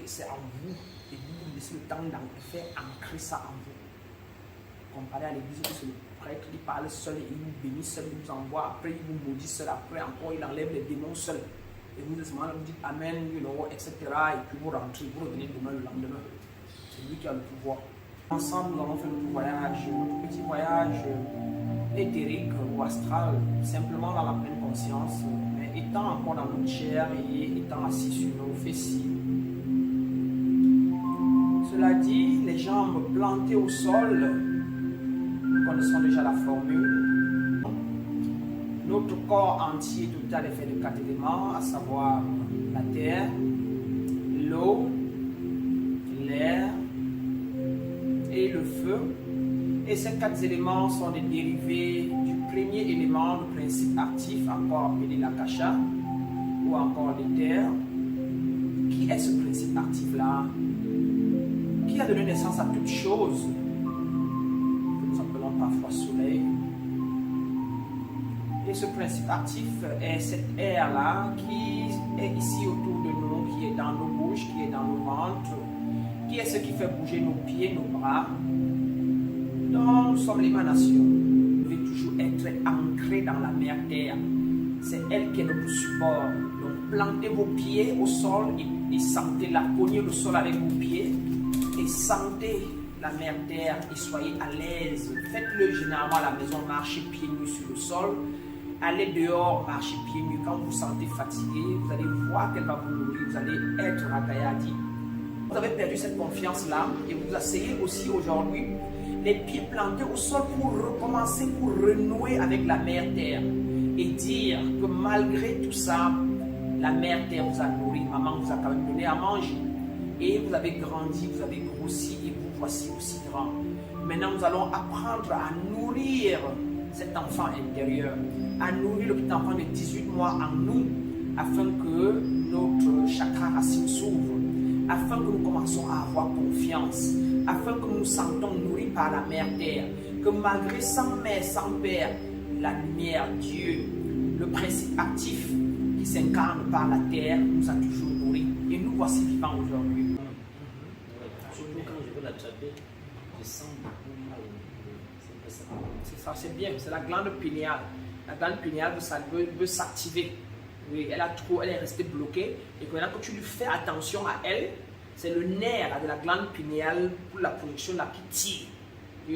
c'est en vous. Et vous laissez le temps d'en faire ancrer ça en vous. Comparé à l'église où c'est le prêtre qui parle seul et il vous bénit seul, il vous envoie, après il vous maudit seul, après encore il enlève les démons seul. Et vous dites Amen, etc. Et puis vous rentrez, vous revenez demain le lendemain. C'est lui qui a le pouvoir. Ensemble, nous allons faire notre voyage, notre petit voyage éthérique ou astral, simplement dans la pleine conscience, mais étant encore dans notre chair et étant assis sur nos fessiers. Cela dit, les jambes plantées au sol, nous connaissons déjà la formule. Notre corps entier total est fait de 4 éléments, à savoir la terre, l'eau, l'air et le feu. Et ces 4 éléments sont des dérivés du premier élément, le principe actif, encore appelé l'akasha, ou encore l'éther. Qui est ce principe actif-là? Qui a donné naissance à toute chose, que nous appelons parfois soleil. Et ce principe actif est cette air-là qui est ici autour de nous, qui est dans nos bouches, qui est dans nos ventres, qui est ce qui fait bouger nos pieds, nos bras. Donc, nous sommes l'émanation. Vous devez toujours être ancré dans la mère terre. C'est elle qui est notre support. Donc, plantez vos pieds au sol et sentez-la, cognez le sol avec vos pieds et sentez la mère terre et soyez à l'aise. Faites-le généralement à la maison, marchez pieds nus sur le sol. Allez dehors, marchez pieds nus. Quand vous vous sentez fatigué, vous allez voir qu'elle va vous nourrir, vous allez être rakayadi. Vous avez perdu cette confiance-là et vous asseyez aussi aujourd'hui les pieds plantés au sol pour recommencer, pour renouer avec la mère terre et dire que malgré tout ça, la mère terre vous a nourri, maman vous a quand même donné à manger et vous avez grandi, vous avez grossi et vous voici aussi grand. Maintenant, nous allons apprendre à nourrir cet enfant intérieur, à nourrir le petit enfant de 18 mois en nous, afin que notre chakra racine s'ouvre, afin que nous commençons à avoir confiance, afin que nous nous sentons nourris par la mère terre, que malgré sans mère, sans père, la lumière, Dieu, le principe actif qui s'incarne par la terre, nous a toujours nourris. Et nous voici vivants aujourd'hui. Surtout quand je veux l'attraper, je sens beaucoup mal. C'est ça, c'est bien, c'est la glande pinéale. La glande pinéale veut s'activer. Oui, elle est restée bloquée. Et maintenant que tu lui fais attention à elle, c'est le nerf de la glande pinéale pour la projection là qui tire.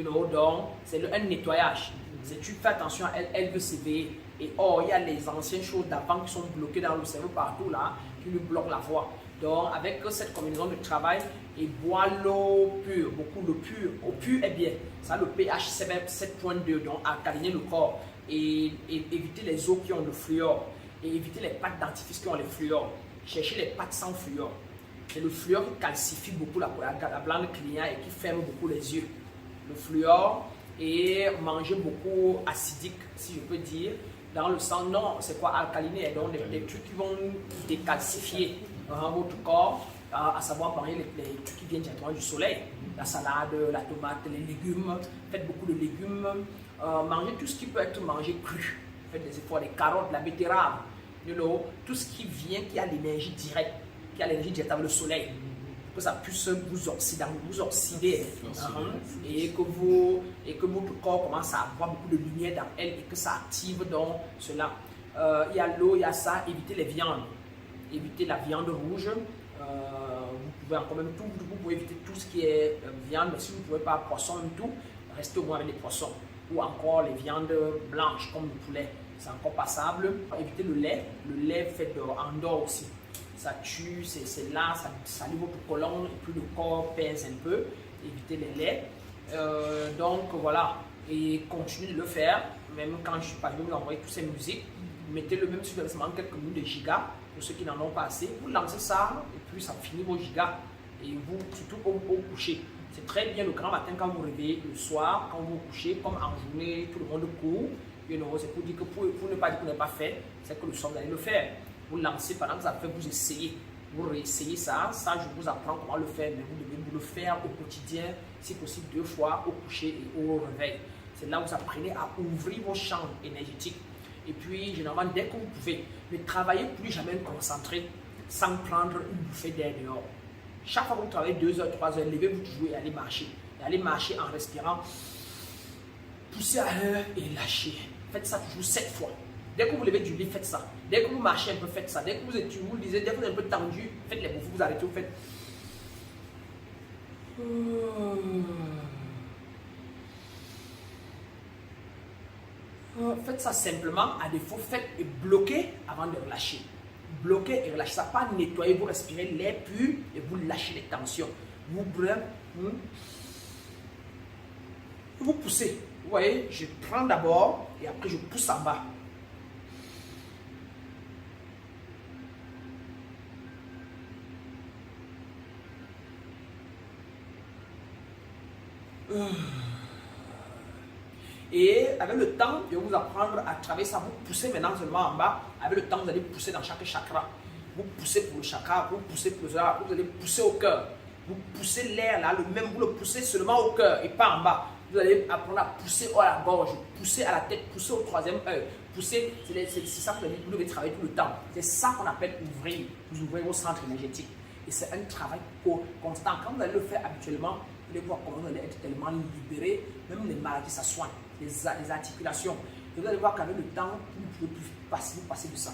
Donc c'est un nettoyage. Tu fais attention à elle, elle veut s'éveiller. Et il y a les anciennes choses d'avant qui sont bloquées dans le cerveau partout là, qui lui bloquent la voix. Donc avec cette combinaison de travail, et boire l'eau pure, beaucoup d'eau pure. Eau pure est bien. Ça le pH 7.2, donc alcaliner le corps. Et éviter les eaux qui ont le fluor. Et éviter les pâtes dentifrices qui ont le fluor. Chercher les pâtes sans fluor. C'est le fluor qui calcifie beaucoup la glande client et qui ferme beaucoup les yeux. Le fluor et manger beaucoup acidique, si je peux dire, dans le sang. Non, c'est quoi alcaliner? Donc des trucs qui vont décalcifier votre corps, à savoir manger les trucs qui viennent directement du soleil. La salade, la tomate, les légumes. Faites beaucoup de légumes. Mangez tout ce qui peut être mangé cru. Faites des efforts, les carottes, la betterave, tout ce qui vient, qui a l'énergie directe, qui a l'énergie directe avec le soleil, que ça puisse vous oxyder et que votre corps commence à avoir beaucoup de lumière dans elle et que ça active donc cela. Il y a l'eau, il y a ça, évitez les viandes, évitez la viande rouge. Vous pouvez encore même tout, vous pouvez éviter tout ce qui est viande, mais si vous ne pouvez pas poisson et tout, restez au moins avec les poissons. Ou encore les viandes blanches comme le poulet, c'est encore passable. Évitez le lait fait en aussi. Ça tue, c'est là, ça salit votre colonne et puis le corps pèse un peu. Évitez les laits. Donc voilà, et continuez de le faire, même quand je ne suis pas venu vous envoyer toutes ces musiques. Mettez-le même sur quelques minutes de gigas, pour ceux qui n'en ont pas assez. Vous lancez ça et puis ça finit vos gigas. Et vous, surtout au coucher. C'est très bien le grand matin quand vous réveillez, le soir, quand vous vous couchez, comme en journée, tout le monde court. C'est pour dire que pour ne pas dire que vous n'avez pas fait, c'est que le soir vous allez le faire. Vous lancez pendant que ça fait, vous essayez. Vous réessayez ça, je vous apprends comment le faire, mais vous devez vous le faire au quotidien, si possible 2 fois, au coucher et au réveil. C'est là où vous apprenez à ouvrir vos champs énergétiques. Et puis, généralement, dès que vous pouvez, ne travaillez plus jamais concentré sans prendre une bouffée d'air dehors. Chaque fois que vous travaillez 2 heures, 3 heures, levez-vous toujours et allez marcher. Et allez marcher en respirant. Poussez à l'heure et lâchez. Faites ça toujours 7 fois. Dès que vous levez du lit, faites ça. Dès que vous marchez un peu, faites ça. Dès que vous êtes, vous lisez, dès que vous êtes un peu tendu, faites les bouffées, vous arrêtez, vous faites. Faites ça simplement, à défaut, faites et bloquez avant de relâcher. Bloquez et relâchez ça, pas nettoyer, vous respirez l'air pur et vous lâchez les tensions. Vous brûlez, vous poussez. Vous voyez, je prends d'abord et après je pousse en bas. Et avec le temps, je vais vous apprendre à travailler ça. Vous poussez maintenant seulement en bas. Avec le temps, vous allez pousser dans chaque chakra. Vous poussez pour le chakra, vous poussez pour le chakra, vous allez pousser au cœur. Vous poussez l'air là, le même, vous le poussez seulement au cœur et pas en bas. Vous allez apprendre à pousser à la gorge, pousser à la tête, pousser au troisième œil. Pousser, c'est ça que vous devez travailler tout le temps. C'est ça qu'on appelle ouvrir. Vous ouvrez vos centres énergétiques. Et c'est un travail constant. Quand vous allez le faire habituellement, vous allez voir comment vous allez être tellement libéré. Même les maladies, ça soigne. Les articulations. Et vous allez voir qu'avec le temps, vous ne pouvez plus passer de ça.